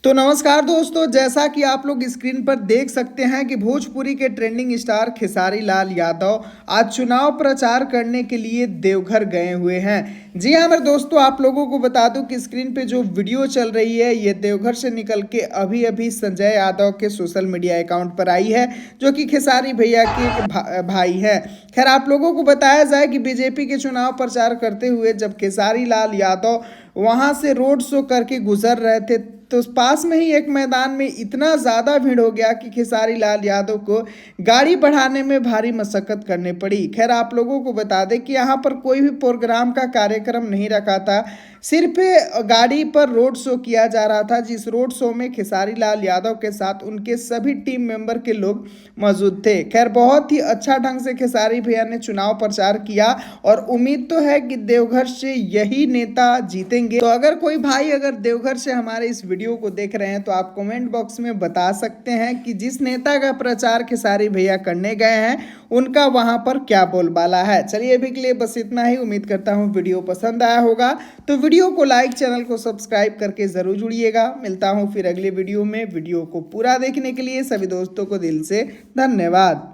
तो नमस्कार दोस्तों, जैसा कि आप लोग स्क्रीन पर देख सकते हैं कि भोजपुरी के ट्रेंडिंग स्टार खेसारी लाल यादव आज चुनाव प्रचार करने के लिए देवघर गए हुए हैं। जी हाँ मेरे दोस्तों, आप लोगों को बता दूं कि स्क्रीन पे जो वीडियो चल रही है ये देवघर से निकल के अभी अभी संजय यादव के सोशल मीडिया अकाउंट पर आई है, जो कि खेसारी भैया के एक भाई है। खैर, आप लोगों को बताया जाए कि बीजेपी के चुनाव प्रचार करते हुए जब खेसारी लाल यादव वहां से रोड शो करके गुजर रहे थे तो पास में ही एक मैदान में इतना ज़्यादा भीड़ हो गया कि खेसारी लाल यादव को गाड़ी बढ़ाने में भारी मशक्कत करनी पड़ी। खैर, आप लोगों को बता दें कि यहाँ पर कोई भी प्रोग्राम का कार्यक्रम नहीं रखा था, सिर्फ गाड़ी पर रोड शो किया जा रहा था, जिस रोड शो में खेसारी लाल यादव के साथ उनके सभी टीम मेंबर के लोग मौजूद थे। खैर, बहुत ही अच्छा ढंग से खेसारी भैया ने चुनाव प्रचार किया और उम्मीद तो है कि देवघर से यही नेता जीतेंगे। तो अगर कोई भाई अगर देवघर से हमारे इस वीडियो को देख रहे हैं तो आप कमेंट बॉक्स में बता सकते हैं कि जिस नेता का प्रचार खेसारी भैया करने गए हैं उनका वहां पर क्या बोलबाला है। चलिए, अभी के लिए बस इतना ही। उम्मीद करता हूँ वीडियो पसंद आया होगा, तो वीडियो को लाइक, चैनल को सब्सक्राइब करके जरूर जुड़िएगा। मिलता हूँ फिर अगले वीडियो में। वीडियो को पूरा देखने के लिए सभी दोस्तों को दिल से धन्यवाद।